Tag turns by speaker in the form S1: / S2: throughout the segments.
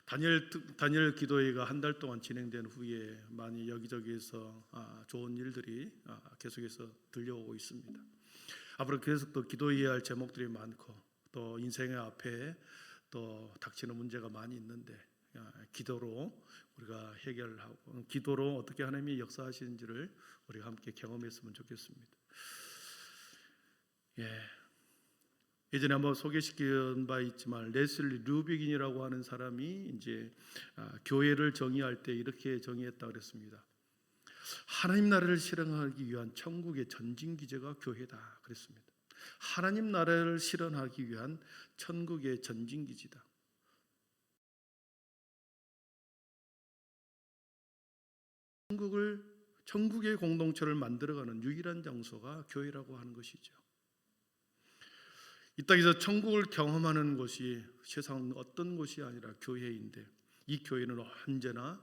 S1: 다니엘 기도회가 한 달 동안 진행된 후에 많이 여기저기에서 좋은 일들이 계속해서 들려오고 있습니다. 앞으로 계속 또 기도해야 할 제목들이 많고 또 인생의 앞에 또 닥치는 문제가 많이 있는데 기도로 우리가 해결하고 기도로 어떻게 하나님이 역사하시는지를 우리가 함께 경험했으면 좋겠습니다. 예전에 한번 소개시킨 바 있지만 레슬리 류비긴이라고 하는 사람이 이제 교회를 정의할 때 이렇게 정의했다 그랬습니다. 하나님 나라를 실현하기 위한 천국의 전진 기제가 교회다 그랬습니다. 하나님 나라를 실현하기 위한 천국의 전진 기지다. 천국의 공동체를 만들어가는 유일한 장소가 교회라고 하는 것이죠. 이 땅에서 천국을 경험하는 곳이 세상 어떤 곳이 아니라 교회인데 이 교회는 언제나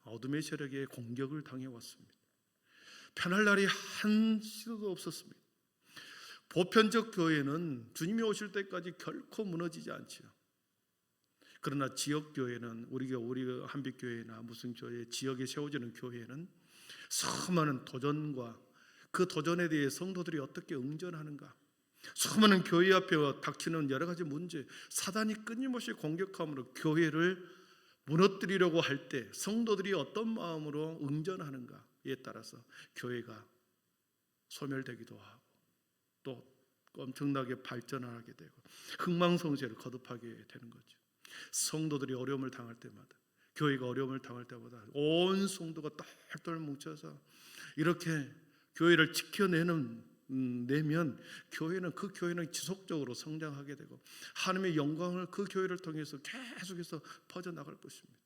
S1: 어둠의 세력의 공격을 당해왔습니다. 편할 날이 한시도 없었습니다. 보편적 교회는 주님이 오실 때까지 결코 무너지지 않지요. 그러나 지역 교회는 우리가 한빛교회나 무슨 교회 지역에 세워지는 교회는 수많은 도전과 그 도전에 대해 성도들이 어떻게 응전하는가, 수많은 교회 앞에 닥치는 여러 가지 문제, 사단이 끊임없이 공격함으로 교회를 무너뜨리려고 할 때 성도들이 어떤 마음으로 응전하는가에 따라서 교회가 소멸되기도 하고 또 엄청나게 발전하게 되고 흥망성쇠를 거듭하게 되는 거죠. 성도들이 어려움을 당할 때마다, 교회가 어려움을 당할 때마다 온 성도가 똘똘 뭉쳐서 이렇게 교회를 지켜내면 그 교회는 지속적으로 성장하게 되고 하나님의 영광을 그 교회를 통해서 계속해서 퍼져나갈 것입니다.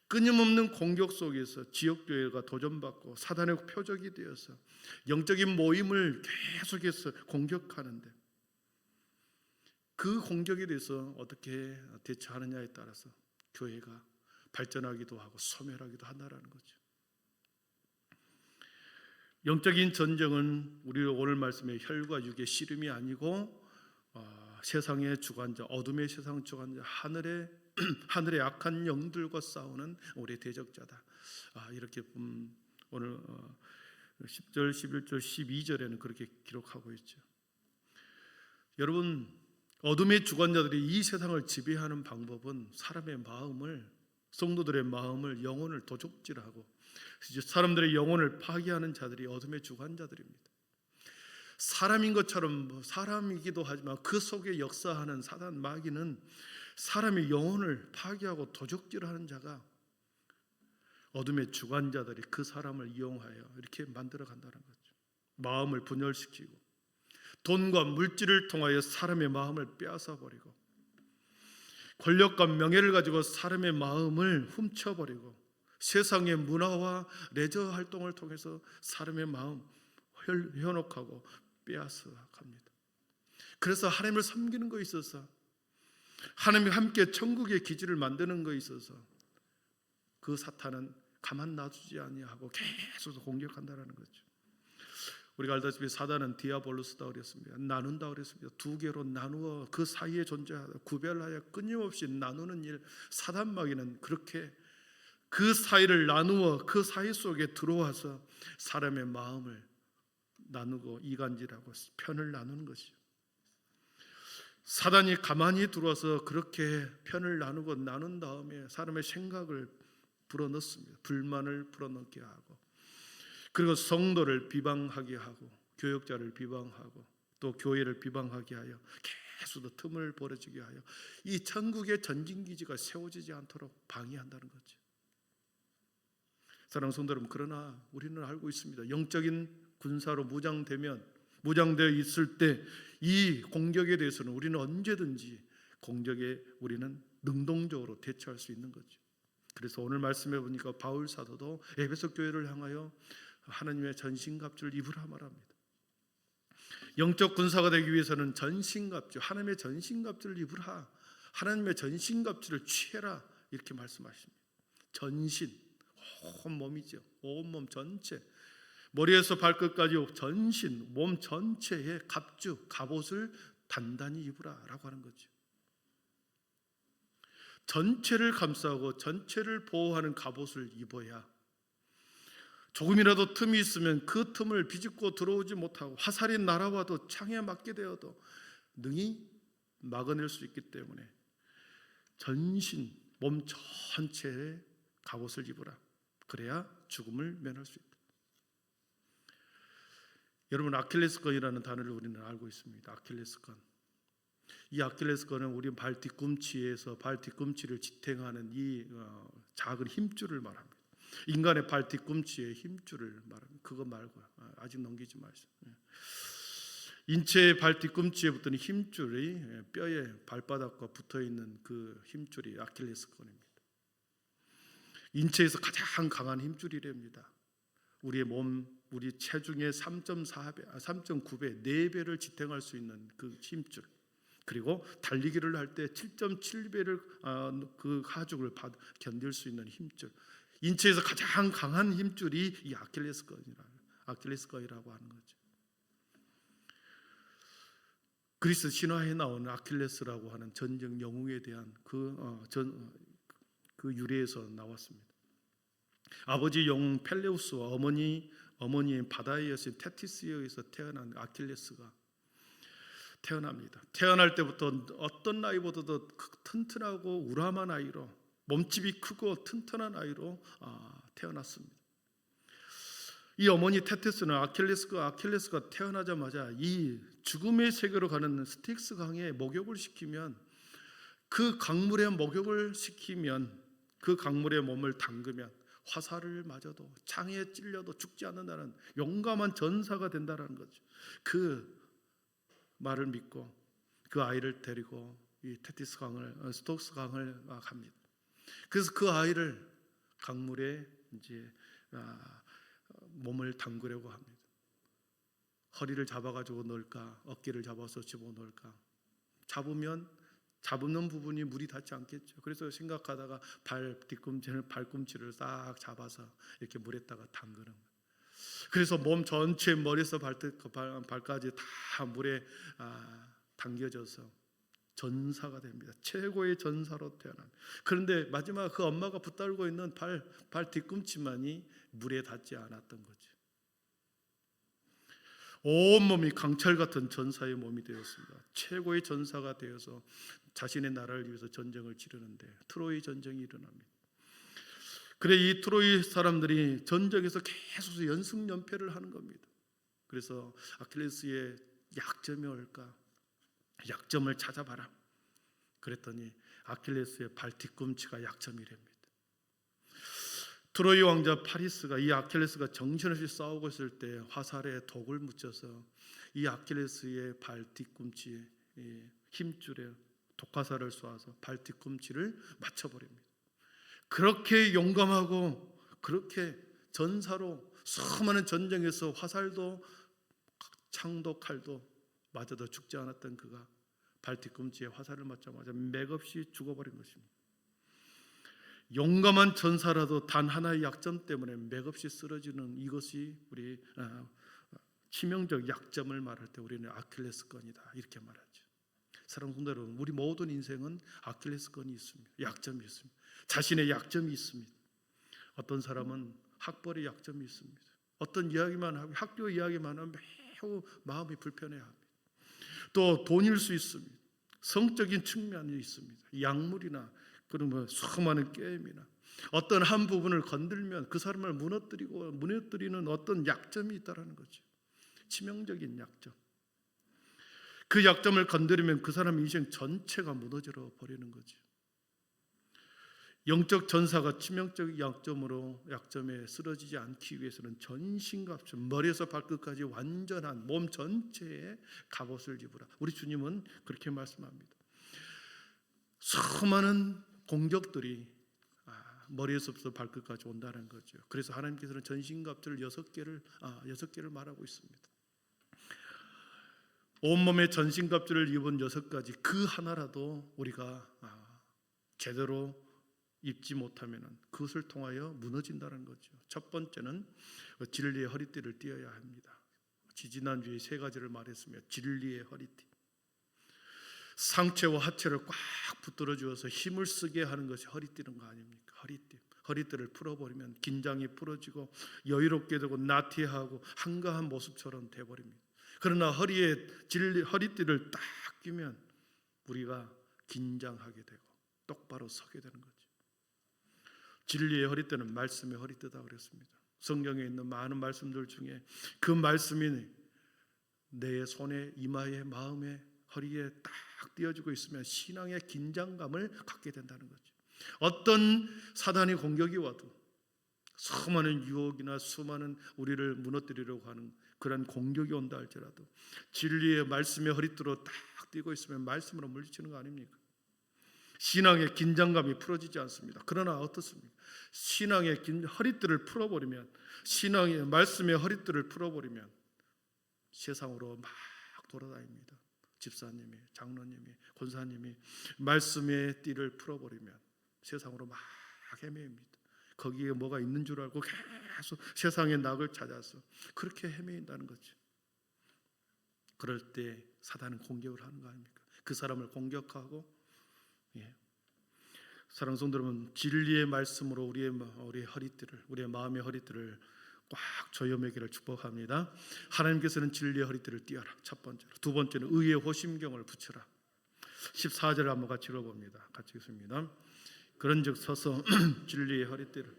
S1: 끊임없는 공격 속에서 지역교회가 도전받고 사단의 표적이 되어서 영적인 모임을 계속해서 공격하는데 그 공격에 대해서 어떻게 대처하느냐에 따라서 교회가 발전하기도 하고 소멸하기도 한다는 거죠. 영적인 전쟁은 우리 오늘 말씀의 혈과 육의 씨름이 아니고 세상의 주관자, 어둠의 세상 주관자, 하늘의 악한 영들과 싸우는 우리의 대적자다. 이렇게 오늘 10절, 11절, 12절에는 그렇게 기록하고 있죠. 여러분, 어둠의 주관자들이 이 세상을 지배하는 방법은 사람의 마음을, 성도들의 마음을, 영혼을 도적질하고 사람들의 영혼을 파괴하는 자들이 어둠의 주관자들입니다. 사람인 것처럼 사람이기도 하지만 그 속에 역사하는 사단 마귀는 사람의 영혼을 파괴하고 도적질하는 자가 어둠의 주관자들이 그 사람을 이용하여 이렇게 만들어 간다는 거죠. 마음을 분열시키고 돈과 물질을 통하여 사람의 마음을 빼앗아 버리고 권력과 명예를 가지고 사람의 마음을 훔쳐버리고 세상의 문화와 레저 활동을 통해서 사람의 마음 현혹하고 빼앗아 갑니다. 그래서 하나님을 섬기는 것에 있어서 하나님과 함께 천국의 기지를 만드는 것에 있어서 그 사탄은 가만 놔두지 아니하고 계속 공격한다는 거죠. 우리가 알다시피 사단은 디아볼로스다 그랬습니다. 나눈다 그랬습니다. 두 개로 나누어 그 사이에 존재하다 구별하여 끊임없이 나누는 일, 사단 마귀는 그렇게 그 사이를 나누어 그 사이 속에 들어와서 사람의 마음을 나누고 이간질하고 편을 나누는 것이죠. 사단이 가만히 들어와서 그렇게 편을 나누고 나눈 다음에 사람의 생각을 불어넣습니다. 불만을 불어넣게 하고 그리고 성도를 비방하게 하고 교역자를 비방하고 또 교회를 비방하게 하여 계속 틈을 벌어지게 하여 이 천국의 전진기지가 세워지지 않도록 방해한다는 거죠. 사랑하는 성도 여러분, 그러나 우리는 알고 있습니다. 영적인 군사로 무장되어 있을 때 이 공격에 대해서는 우리는 언제든지 공격에 우리는 능동적으로 대처할 수 있는 거죠. 그래서 오늘 말씀해 보니까 바울 사도도 에베소 교회를 향하여 하나님의 전신갑주를 입으라 말합니다. 영적 군사가 되기 위해서는 전신갑주, 하나님의 전신갑주를 입으라, 하나님의 전신갑주를 취해라 이렇게 말씀하십니다. 전신, 온몸이죠. 온몸 전체, 머리에서 발끝까지 전신, 몸 전체의 갑주, 갑옷을 단단히 입으라 라고 하는 거죠. 전체를 감싸고 전체를 보호하는 갑옷을 입어야 조금이라도 틈이 있으면 그 틈을 비집고 들어오지 못하고 화살이 날아와도 창에 맞게 되어도 능히 막아낼 수 있기 때문에 전신, 몸 전체에 갑옷을 입으라. 그래야 죽음을 면할 수 있다. 여러분, 아킬레스건이라는 단어를 우리는 알고 있습니다. 아킬레스건. 이 아킬레스건은 우리 발 뒤꿈치에서 발 뒤꿈치를 지탱하는 이 작은 힘줄을 말합니다. 인간의 발 뒤꿈치의 힘줄을 말합니다. 그거 말고요. 아직 넘기지 마세요. 인체의 발 뒤꿈치에 붙는 힘줄이 뼈에 발바닥과 붙어있는 그 힘줄이 아킬레스건입니다. 인체에서 가장 강한 힘줄이랍니다. 우리의 몸, 우리 체중의 3.9배, 4배를 지탱할 수 있는 그 힘줄. 그리고 달리기를 할 때 7.7배를 그 하중을 견딜 수 있는 힘줄. 인체에서 가장 강한 힘줄이 이 아킬레스건이라고 하는 거죠. 그리스 신화에 나오는 아킬레스라고 하는 전쟁 영웅에 대한 그 유래에서 나왔습니다. 아버지 영웅 펠레우스와 어머니인 바다이어신 테티스에 의해서 태어난 아킬레스가 태어납니다. 태어날 때부터 어떤 나이보다도 튼튼하고 우람한 아이로, 몸집이 크고 튼튼한 아이로 태어났습니다. 이 어머니 테티스는 아킬레스가 태어나자마자 이 죽음의 세계로 가는 스틱스 강에 목욕을 시키면 그 강물에 목욕을 시키면 그 강물에 몸을 담그면 화살을 맞아도 창에 찔려도 죽지 않는다는 용감한 전사가 된다는 거죠. 그 말을 믿고 그 아이를 데리고 이 스톡스 강을 갑니다. 그래서 그 아이를 강물에 이제 몸을 담그려고 합니다. 허리를 잡아가지고 넣을까, 어깨를 잡아서 집어넣을까. 잡는 부분이 물이 닿지 않겠죠. 그래서 생각하다가 발꿈치를 싹 잡아서 이렇게 물에다가 담그는 거예요. 그래서 몸 전체 머리에서 발까지 다 물에 담겨져서 전사가 됩니다. 최고의 전사로 태어납니다. 그런데 마지막 그 엄마가 붙들고 있는 발 뒤꿈치만이 물에 닿지 않았던 거죠. 온몸이 강철 같은 전사의 몸이 되었습니다. 최고의 전사가 되어서 자신의 나라를 위해서 전쟁을 치르는데 트로이 전쟁이 일어납니다. 그래 이 트로이 사람들이 전쟁에서 계속 연승연패를 하는 겁니다. 그래서 아킬레스의 약점이 뭘까? 약점을 찾아봐라. 그랬더니 아킬레스의 발 뒤꿈치가 약점이랍니다. 트로이 왕자 파리스가 이 아킬레스가 정신없이 싸우고 있을 때 화살에 독을 묻혀서 이 아킬레스의 발 뒤꿈치에 힘줄에 독화살을 쏘아서 발 뒤꿈치를 맞춰버립니다. 그렇게 용감하고 그렇게 전사로 수많은 전쟁에서 화살도 창도 칼도 맞아도 죽지 않았던 그가 발 뒤꿈치에 화살을 맞자마자 맥없이 죽어버린 것입니다. 용감한 전사라도 단 하나의 약점 때문에 맥없이 쓰러지는 이것이 우리 치명적 약점을 말할 때 우리는 아킬레스건이다 이렇게 말하죠. 사랑하는 성도 여러분, 우리 모든 인생은 아킬레스건이 있습니다. 약점이 있습니다. 자신의 약점이 있습니다. 어떤 사람은 학벌의 약점이 있습니다. 어떤 이야기만 하고 학교 이야기만 하면 매우 마음이 불편해합니다. 또 돈일 수 있습니다. 성적인 측면이 있습니다. 약물이나 그런 수많은 게임이나 어떤 한 부분을 건들면 그 사람을 무너뜨리는 어떤 약점이 있다는 거죠. 치명적인 약점. 그 약점을 건드리면 그 사람 인생 전체가 무너져 버리는 거죠. 영적 전사가 치명적 약점에 쓰러지지 않기 위해서는 전신갑주, 머리에서 발끝까지 완전한 몸 전체에 갑옷을 입으라. 우리 주님은 그렇게 말씀합니다. 수많은 공격들이 머리에서부터 발끝까지 온다는 거죠. 그래서 하나님께서는 전신갑주를 6개를 말하고 있습니다. 온몸에 전신갑주를 입은 6가지 그 하나라도 우리가 제대로 입지 못하면 그것을 통하여 무너진다는 거죠. 첫 번째는 진리의 허리띠를 띠어야 합니다. 지지난주에 3가지를 말했으며 진리의 허리띠. 상체와 하체를 꽉 붙들어 주어서 힘을 쓰게 하는 것이 허리띠는 거 아닙니까? 허리띠를 풀어버리면 긴장이 풀어지고 여유롭게 되고 나태하고 한가한 모습처럼 돼버립니다. 그러나 허리띠를 딱 끼면 우리가 긴장하게 되고 똑바로 서게 되는 거죠. 진리의 허리띠는 말씀의 허리띠다 그랬습니다. 성경에 있는 많은 말씀들 중에 그 말씀이 내 손에, 이마에, 마음에, 허리에 딱 띄어지고 있으면 신앙의 긴장감을 갖게 된다는 거죠. 어떤 사단의 공격이 와도, 수많은 유혹이나 수많은 우리를 무너뜨리려고 하는 그런 공격이 온다 할지라도 진리의 말씀의 허리띠로 딱 띄고 있으면 말씀으로 물리치는 거 아닙니까? 신앙의 긴장감이 풀어지지 않습니다. 그러나 어떻습니까? 신앙의 허리띠를 풀어버리면, 신앙의 말씀의 허리띠를 풀어버리면 세상으로 막 돌아다닙니다. 집사님이, 장로님이, 권사님이 말씀의 띠를 풀어버리면 세상으로 막 헤매입니다. 거기에 뭐가 있는 줄 알고 계속 세상의 낙을 찾아서 그렇게 헤매인다는 거죠. 그럴 때 사단은 공격을 하는 거 아닙니까? 그 사람을 공격하고, 사랑하는 성도 여러분, 진리의 말씀으로 우리의 허리띠를, 우리의 마음의 허리띠를 꽉 조여매기를 축복합니다. 하나님께서는 진리의 허리띠를 띄어라. 첫 번째로. 두 번째는 의의 호심경을 붙여라. 14절을 한번 같이 읽어봅니다. 같이 읽습니다. 그런즉 서서 진리의 허리띠를,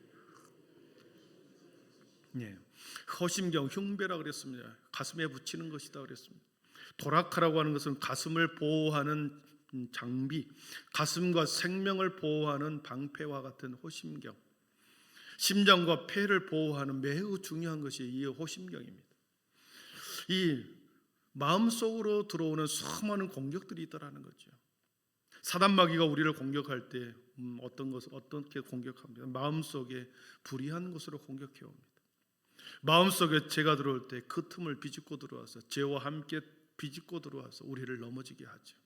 S1: 호심경, 흉배라 그랬습니다. 가슴에 붙이는 것이다 그랬습니다. 도라카라고 하는 것은 가슴을 보호하는 장비, 가슴과 생명을 보호하는 방패와 같은 호심경, 심장과 폐를 보호하는 매우 중요한 것이 이 호심경입니다. 이 마음속으로 들어오는 수많은 공격들이 있다라는 거죠. 사단마귀가 우리를 공격할 때 어떻게 공격합니다. 마음속에 불의한 것으로 공격해 옵니다. 마음속에 죄가 들어올 때 그 틈을 비집고 들어와서, 죄와 함께 비집고 들어와서 우리를 넘어지게 하죠.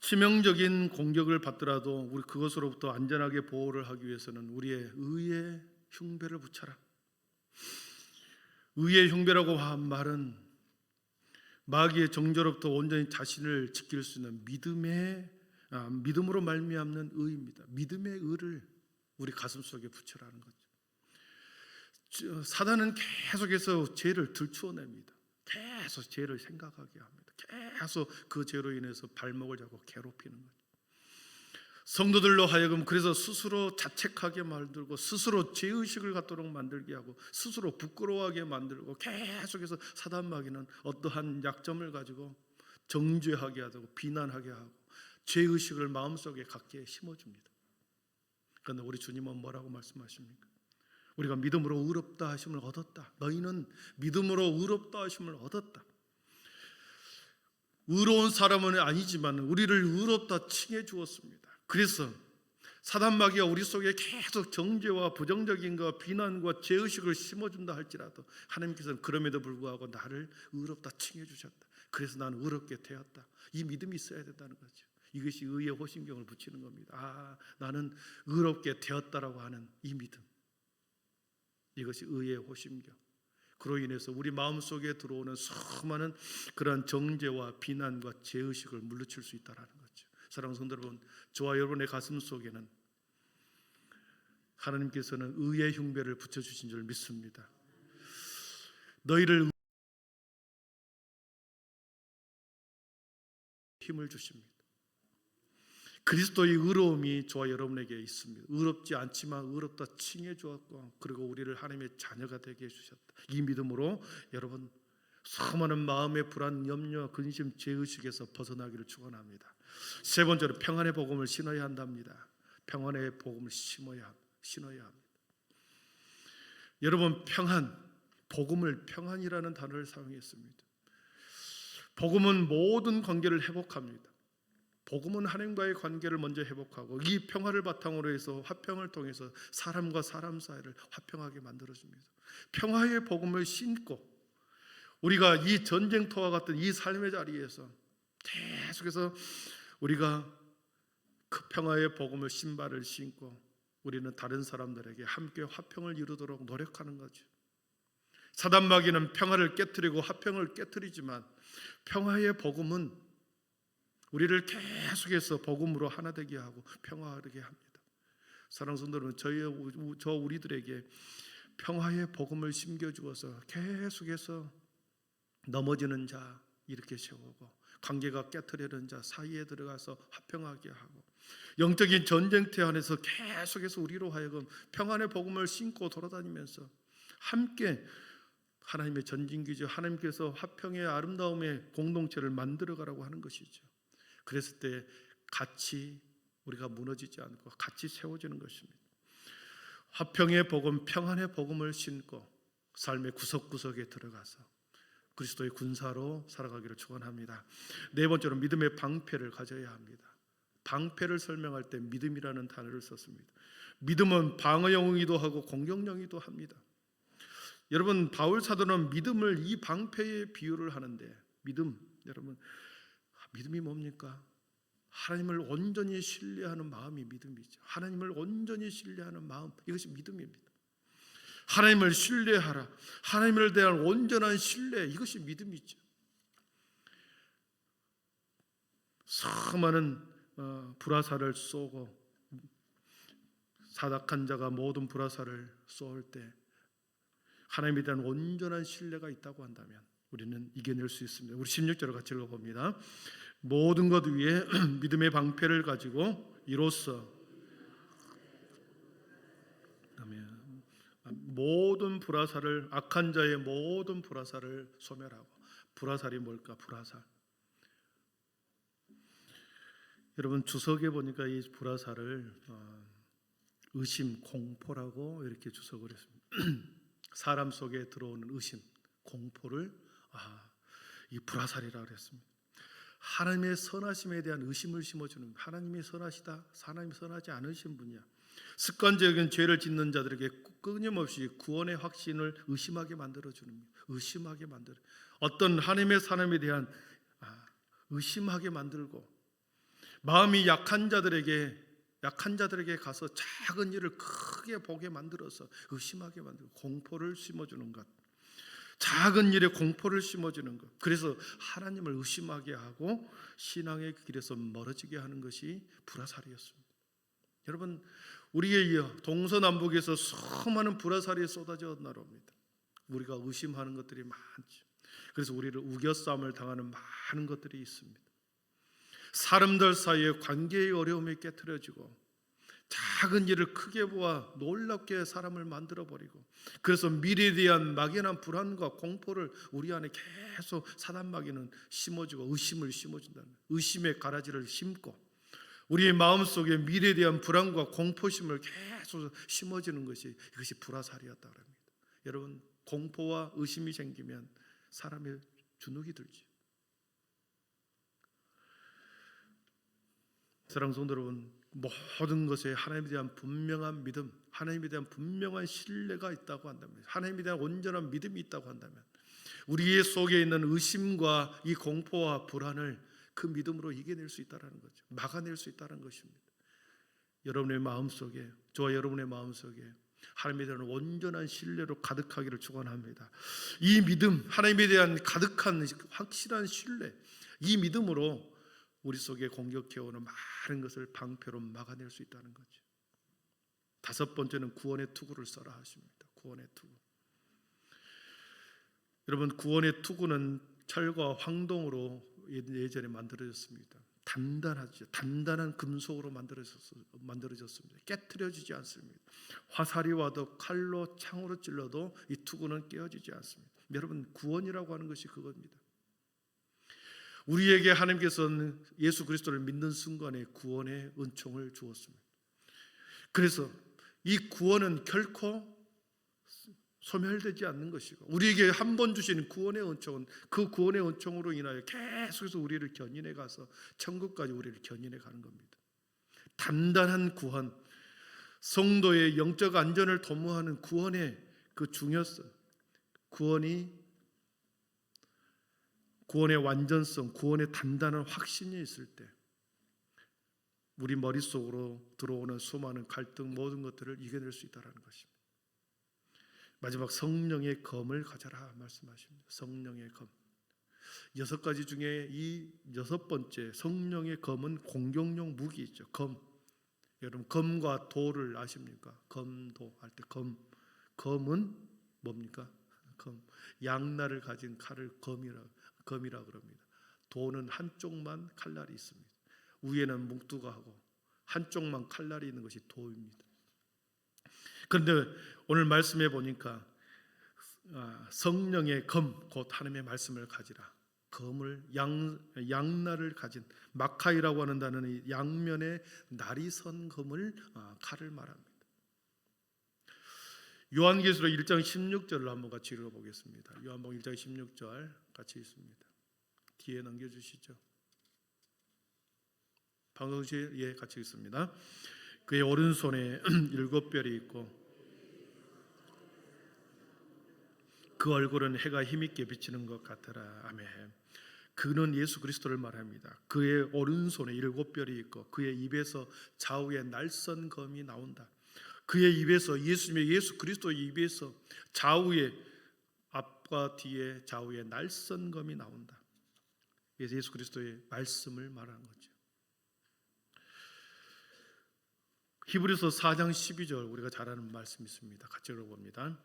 S1: 치명적인 공격을 받더라도 우리 그것으로부터 안전하게 보호를 하기 위해서는 우리의 의의 흉배를 붙여라. 의의 흉배라고 한 말은 마귀의 정죄로부터 온전히 자신을 지킬 수 있는 믿음으로 말미암는 의입니다. 믿음의 의를 우리 가슴속에 붙여라는 거죠. 사단은 계속해서 죄를 들추어냅니다. 계속 죄를 생각하게 합니다. 계속 그 죄로 인해서 발목을 잡고 괴롭히는 거죠. 성도들로 하여금 그래서 스스로 자책하게 만들고, 스스로 죄의식을 갖도록 만들게 하고, 스스로 부끄러워하게 만들고, 계속해서 사단마귀는 어떠한 약점을 가지고 정죄하게 하고 비난하게 하고 죄의식을 마음속에 갖게 심어줍니다. 그런데 우리 주님은 뭐라고 말씀하십니까? 우리가 믿음으로 의롭다 하심을 얻었다. 너희는 믿음으로 의롭다 하심을 얻었다. 의로운 사람은 아니지만 우리를 의롭다 칭해 주었습니다. 그래서 사단마귀가 우리 속에 계속 정죄와 부정적인 것, 비난과 죄의식을 심어준다 할지라도 하나님께서는 그럼에도 불구하고 나를 의롭다 칭해 주셨다. 그래서 나는 의롭게 되었다. 이 믿음이 있어야 된다는 거죠. 이것이 의의 호심경을 붙이는 겁니다. 나는 의롭게 되었다라고 하는 이 믿음, 이것이 의의 호심경. 그로 인해서 우리 마음속에 들어오는 수많은 그런 정죄와 비난과 죄의식을 물리칠 수 있다는 거죠. 사랑하는 성도 여러분, 저와 여러분의 가슴 속에는 하나님께서는 의의 흉배를 붙여주신 줄 믿습니다. 너희를 힘을 주십니다. 그리스도의 의로움이 저와 여러분에게 있습니다. 의롭지 않지만 의롭다 칭해 주었고, 그리고 우리를 하나님의 자녀가 되게 해주셨다. 이 믿음으로 여러분 수많은 마음의 불안, 염려, 근심, 죄의식에서 벗어나기를 축원합니다. 세 번째로 평안의 복음을 신어야 한답니다. 평안의 복음을 신어야 합니다. 여러분, 복음을 평안이라는 단어를 사용했습니다. 복음은 모든 관계를 회복합니다. 복음은 하나님과의 관계를 먼저 회복하고, 이 평화를 바탕으로 해서 화평을 통해서 사람과 사람 사이를 화평하게 만들어줍니다. 평화의 복음을 신고 우리가 이 전쟁터와 같은 이 삶의 자리에서 계속해서 우리가 그 평화의 복음을 신발을 신고 우리는 다른 사람들에게 함께 화평을 이루도록 노력하는 거죠. 사단마귀는 평화를 깨트리고 화평을 깨트리지만 평화의 복음은 우리를 계속해서 복음으로 하나 되게 하고 평화하게 합니다. 사랑하는 성도 여러분, 우리들에게 평화의 복음을 심겨주어서 계속해서 넘어지는 자 이렇게 세우고, 관계가 깨트리는 자 사이에 들어가서 화평하게 하고, 영적인 전쟁터 안에서 계속해서 우리로 하여금 평안의 복음을 신고 돌아다니면서 함께 하나님의 전진기죠. 하나님께서 화평의 아름다움의 공동체를 만들어가라고 하는 것이죠. 그랬을 때 같이 우리가 무너지지 않고 같이 세워지는 것입니다. 화평의 복음, 평안의 복음을 신고 삶의 구석구석에 들어가서 그리스도의 군사로 살아가기를 축원합니다. 네 번째로 믿음의 방패를 가져야 합니다. 방패를 설명할 때 믿음이라는 단어를 썼습니다. 믿음은 방어용이기도 하고 공격용이기도 합니다. 여러분, 바울 사도는 믿음을 이 방패에 비유를 하는데, 여러분, 믿음이 뭡니까? 하나님을 온전히 신뢰하는 마음이 믿음이죠. 하나님을 온전히 신뢰하는 마음, 이것이 믿음입니다. 하나님을 신뢰하라. 하나님을 대한 온전한 신뢰, 이것이 믿음이죠. 수많은 불화살을 쏘고 사악한 자가 모든 불화살을 쏠 때 하나님에 대한 온전한 신뢰가 있다고 한다면 우리는 이겨낼 수 있습니다. 우리 16절을 같이 읽어봅니다. 모든 것 위에 믿음의 방패를 가지고 이로써 모든 불화살을, 악한 자의 모든 불화살을 소멸하고. 불화살이 뭘까? 불화살. 여러분, 주석에 보니까 이 불화살을 의심, 공포라고 이렇게 주석을 했습니다. 사람 속에 들어오는 의심, 공포를 이 불화살이라고 그랬습니다. 하나님의 선하심에 대한 의심을 심어주는, 하나님이 선하시다, 하나님이 선하지 않으신 분이야. 습관적인 죄를 짓는 자들에게 끊임없이 구원의 확신을 의심하게 만들어주는, 의심하게 만들어, 어떤 하나님의 사람에 대한 의심하게 만들고, 마음이 약한 자들에게 가서 작은 일을 크게 보게 만들어서 의심하게 만들고, 공포를 심어주는 것, 작은 일에 공포를 심어주는 것, 그래서 하나님을 의심하게 하고 신앙의 길에서 멀어지게 하는 것이 불화살이었습니다. 여러분, 우리의 동서남북에서 수많은 불화살이 쏟아져 나옵니다. 우리가 의심하는 것들이 많죠. 그래서 우리를 우겨싸움을 당하는 많은 것들이 있습니다. 사람들 사이에 관계의 어려움이 깨트려지고, 작은 일을 크게 보아 놀랍게 사람을 만들어버리고, 그래서 미래에 대한 막연한 불안과 공포를 우리 안에 계속 사단마귀는 심어주고 의심을 심어준다는, 의심의 가라지를 심고 우리의 마음속에 미래에 대한 불안과 공포심을 계속 심어주는 것이, 이것이 불화살이었다고 합니다. 여러분, 공포와 의심이 생기면 사람의 주눅이 들죠. 사랑하는 성도 여러분, 모든 것에 하나님에 대한 분명한 믿음, 하나님에 대한 분명한 신뢰가 있다고 한다면, 하나님에 대한 온전한 믿음이 있다고 한다면, 우리의 속에 있는 의심과 이 공포와 불안을 그 믿음으로 이겨낼 수 있다는 거죠. 막아낼 수 있다는 것입니다. 여러분의 마음속에, 저와 여러분의 마음속에 하나님에 대한 온전한 신뢰로 가득하기를 축원합니다. 이 믿음, 하나님에 대한 가득한 확실한 신뢰, 이 믿음으로 우리 속에 공격해오는 많은 것을 방패로 막아낼 수 있다는 거죠. 다섯 번째는 구원의 투구를 써라 하십니다. 구원의 투구. 여러분, 구원의 투구는 철과 황동으로 예전에 만들어졌습니다. 단단하죠. 단단한 금속으로 만들어졌습니다. 깨트려지지 않습니다. 화살이 와도 칼로 창으로 찔러도 이 투구는 깨어지지 않습니다. 여러분, 구원이라고 하는 것이 그겁니다. 우리에게 하나님께서는 예수 그리스도를 믿는 순간에 구원의 은총을 주었습니다. 그래서 이 구원은 결코 소멸되지 않는 것이고, 우리에게 한 번 주신 구원의 은총은 그 구원의 은총으로 인하여 계속해서 우리를 견인해 가서 천국까지 우리를 견인해 가는 겁니다. 단단한 구원, 성도의 영적 안전을 도모하는 구원의 그 중요성, 구원의 완전성, 구원의 단단한 확신이 있을 때 우리 머릿속으로 들어오는 수많은 갈등, 모든 것들을 이겨낼 수 있다는 것입니다. 마지막, 성령의 검을 가져라 말씀하십니다. 성령의 검. 여섯 가지 중에 이 여섯 번째 성령의 검은 공격용 무기이죠. 검. 여러분 검과 도를 아십니까? 검도 할 때 검은 뭡니까? 검. 양날을 가진 칼을 검이라 그럽니다. 도는 한쪽만 칼날이 있습니다. 위에는 뭉뚜가 하고 한쪽만 칼날이 있는 것이 도입니다. 그런데 오늘 말씀해 보니까 성령의 검, 곧 하나님의 말씀을 가지라. 검을 양날을 가진 마카이라고 하는 단어는 양면에 날이 선 검을 칼을 말합니다. 요한계시록 1장 16절을 한번 같이 읽어보겠습니다. 요한복음 1장 16절 같이 있습니다. 뒤에 넘겨주시죠. 방송실 예 같이 있습니다. 그의 오른손에 일곱 별이 있고 그 얼굴은 해가 힘있게 비치는 것 같더라. 아멘. 그는 예수 그리스도를 말합니다. 그의 오른손에 일곱 별이 있고 그의 입에서 좌우에 날선 검이 나온다. 그의 입에서 예수 그리스도의 입에서 좌우에 앞과 뒤에 좌우에 날선 검이 나온다. 그래서 예수 그리스도의 말씀을 말하는 거죠. 히브리서 4장 12절 우리가 잘 아는 말씀이 있습니다. 같이 읽어봅니다.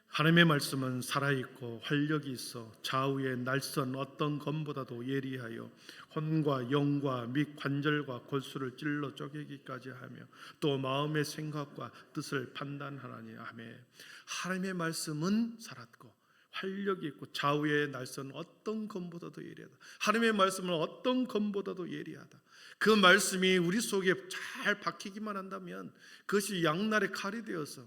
S1: 하나님의 말씀은 살아있고 활력이 있어 좌우에 날선 어떤 검보다도 예리하여 혼과 영과 및 관절과 골수를 찔러 쪼개기까지 하며 또 마음의 생각과 뜻을 판단하나니. 아멘. 하나님의 말씀은 살았고 활력이 있고 좌우에 날선 어떤 검보다도 예리하다. 하나님의 말씀은 어떤 검보다도 예리하다. 그 말씀이 우리 속에 잘 박히기만 한다면 그것이 양날의 칼이 되어서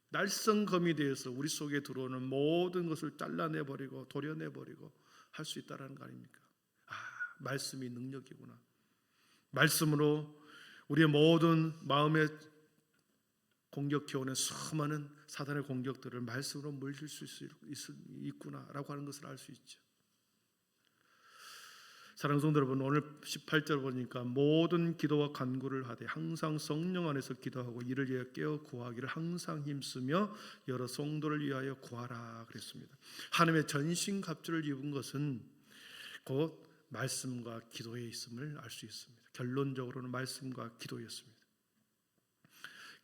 S1: 날선 검이 되어서 우리 속에 들어오는 모든 것을 잘라내버리고 도려내버리고 할 수 있다는 거 아닙니까? 말씀이 능력이구나. 말씀으로 우리의 모든 마음에 공격해오는 수많은 사단의 공격들을 말씀으로 물릴 수 있구나라고 하는 것을 알 수 있죠. 사랑하는 성도 여러분, 오늘 18절 보니까 모든 기도와 간구를 하되 항상 성령 안에서 기도하고 이를 위하여 깨어 구하기를 항상 힘쓰며 여러 성도를 위하여 구하라 그랬습니다. 하나님의 전신갑주를 입은 것은 곧 말씀과 기도에 있음을 알 수 있습니다. 결론적으로는 말씀과 기도였습니다.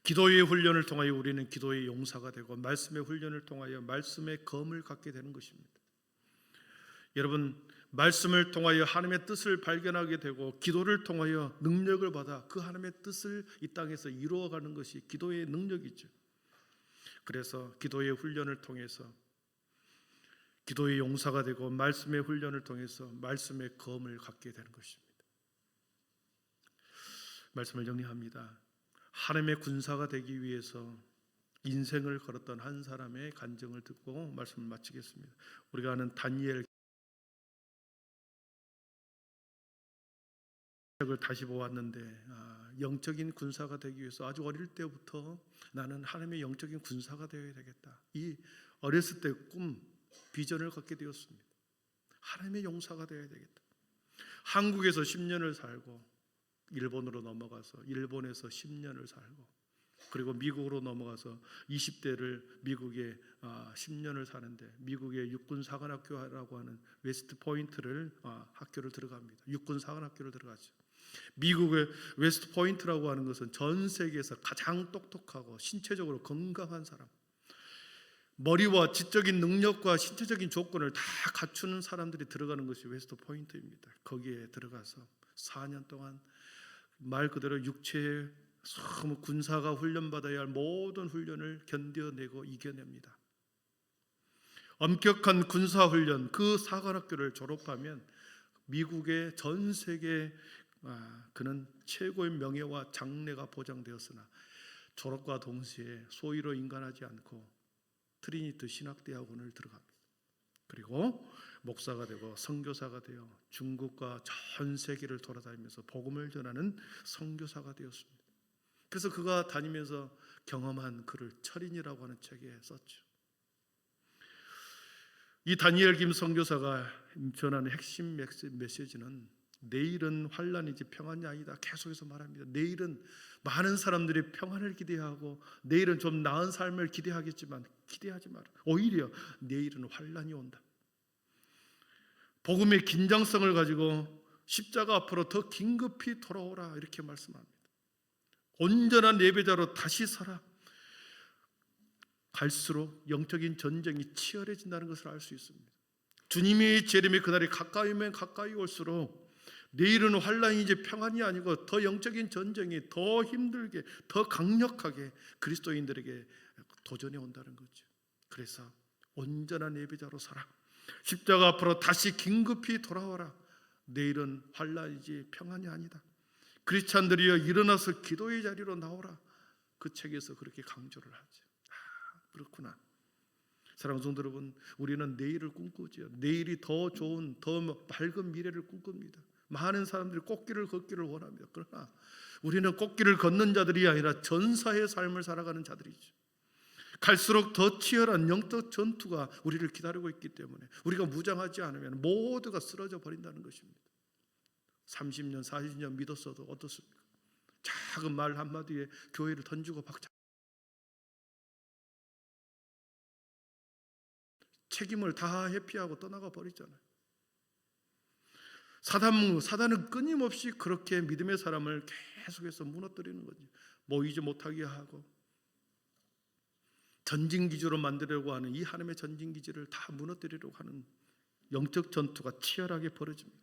S1: 기도의 훈련을 통하여 우리는 기도의 용사가 되고 말씀의 훈련을 통하여 말씀의 검을 갖게 되는 것입니다. 여러분, 말씀을 통하여 하나님의 뜻을 발견하게 되고 기도를 통하여 능력을 받아 그 하나님의 뜻을 이 땅에서 이루어가는 것이 기도의 능력이죠. 그래서 기도의 훈련을 통해서 기도의 용사가 되고 말씀의 훈련을 통해서 말씀의 검을 갖게 되는 것입니다. 말씀을 정리합니다. 하나님의 군사가 되기 위해서 인생을 걸었던 한 사람의 간증을 듣고 말씀을 마치겠습니다. 우리가 아는 다니엘 을 다시 보았는데 영적인 군사가 되기 위해서 아주 어릴 때부터 나는 하나님의 영적인 군사가 되어야 되겠다. 이 어렸을 때 꿈, 비전을 갖게 되었습니다. 하나님의 용사가 되어야 되겠다. 한국에서 10년을 살고 일본으로 넘어가서 일본에서 10년을 살고 그리고 미국으로 넘어가서 20대를 미국에 10년을 사는데 미국의 육군사관학교라고 하는 웨스트 포인트를 학교를 들어갑니다. 육군사관학교를 들어가죠. 미국의 웨스트 포인트라고 하는 것은 전 세계에서 가장 똑똑하고 신체적으로 건강한 사람, 머리와 지적인 능력과 신체적인 조건을 다 갖추는 사람들이 들어가는 것이 웨스트 포인트입니다. 거기에 들어가서 4년 동안 말 그대로 육체의 군사가 훈련받아야 할 모든 훈련을 견뎌내고 이겨냅니다. 엄격한 군사훈련, 그 사관학교를 졸업하면 미국의 전 세계 그는 최고의 명예와 장래가 보장되었으나 졸업과 동시에 소위로 인간하지 않고 트리니티 신학대학원을 들어갑니다. 그리고 목사가 되고 선교사가 되어 중국과 전 세계를 돌아다니면서 복음을 전하는 선교사가 되었습니다. 그래서 그가 다니면서 경험한 글을 철인이라고 하는 책에 썼죠. 이 다니엘 김 선교사가 전하는 핵심 메시지는 내일은 환난이지 평안이 아니다. 계속해서 말합니다. 내일은 많은 사람들이 평안을 기대하고 내일은 좀 나은 삶을 기대하겠지만 기대하지 마라. 오히려 내일은 환난이 온다. 복음의 긴장성을 가지고 십자가 앞으로 더 긴급히 돌아오라 이렇게 말씀합니다. 온전한 예배자로 다시 서라. 갈수록 영적인 전쟁이 치열해진다는 것을 알 수 있습니다. 주님이 재림의 그날이 가까이면 가까이 올수록 내일은 환란이지 평안이 아니고 더 영적인 전쟁이 더 힘들게 더 강력하게 그리스도인들에게 도전해 온다는 거죠. 그래서 온전한 예배자로 서라. 십자가 앞으로 다시 긴급히 돌아와라. 내일은 환란이지 평안이 아니다. 크리스찬들이여 일어나서 기도의 자리로 나오라. 그 책에서 그렇게 강조를 하죠. 그렇구나. 사랑하는 성도 여러분, 우리는 내일을 꿈꾸죠. 내일이 더 좋은 더 밝은 미래를 꿈꿉니다. 많은 사람들이 꽃길을 걷기를 원합니다. 그러나 우리는 꽃길을 걷는 자들이 아니라 전사의 삶을 살아가는 자들이죠. 갈수록 더 치열한 영적 전투가 우리를 기다리고 있기 때문에 우리가 무장하지 않으면 모두가 쓰러져 버린다는 것입니다. 30년 40년 믿었어도 어떻습니까? 작은 말 한마디에 교회를 던지고 박차 책임을 다 회피하고 떠나가 버리잖아요. 사단은 끊임없이 그렇게 믿음의 사람을 계속해서 무너뜨리는 거지. 모이지 못하게 하고 전진기지로 만들려고 하는 이 하나님의 전진기지를 다 무너뜨리려고 하는 영적 전투가 치열하게 벌어집니다.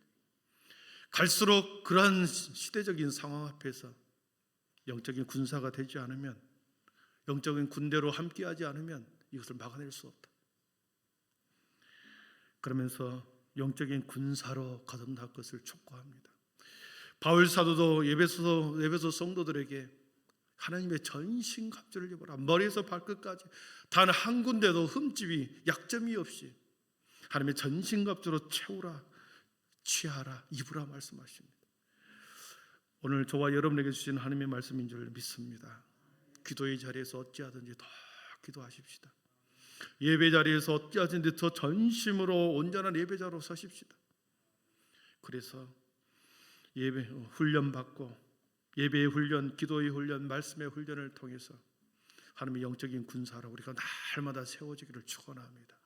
S1: 갈수록 그러한 시대적인 상황 앞에서 영적인 군사가 되지 않으면, 영적인 군대로 함께하지 않으면 이것을 막아낼 수 없다. 그러면서 영적인 군사로 거듭날 것을 촉구합니다. 바울 사도도 에베소 성도들에게 하나님의 전신갑주를 입어라. 머리에서 발끝까지 단 한 군데도 흠집이 약점이 없이 하나님의 전신갑주로 채우라, 취하라, 입으라 말씀하십니다. 오늘 저와 여러분에게 주신 하나님의 말씀인 줄 믿습니다. 기도의 자리에서 어찌하든지 더 기도하십시다. 예배 자리에서 어찌하든지 더 전심으로 온전한 예배자로 서십시다. 그래서 예배 훈련 받고 예배의 훈련, 기도의 훈련, 말씀의 훈련을 통해서 하나님의 영적인 군사로 우리가 날마다 세워지기를 축원합니다.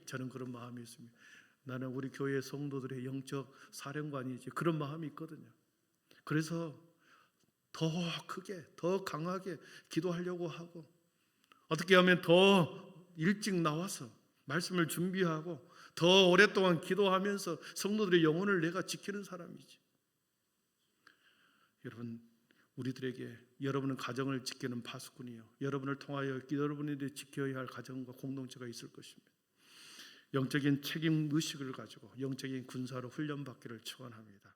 S1: 저는 그런 마음이 있습니다. 나는 우리 교회 성도들의 영적 사령관이지 그런 마음이 있거든요. 그래서 더 크게, 더 강하게 기도하려고 하고 어떻게 하면 더 일찍 나와서 말씀을 준비하고 더 오랫동안 기도하면서 성도들의 영혼을 내가 지키는 사람이지. 여러분, 우리들에게 여러분은 가정을 지키는 파수꾼이요, 여러분을 통하여 여러분이 지켜야 할 가정과 공동체가 있을 것입니다. 영적인 책임 의식을 가지고 영적인 군사로 훈련받기를 축원합니다.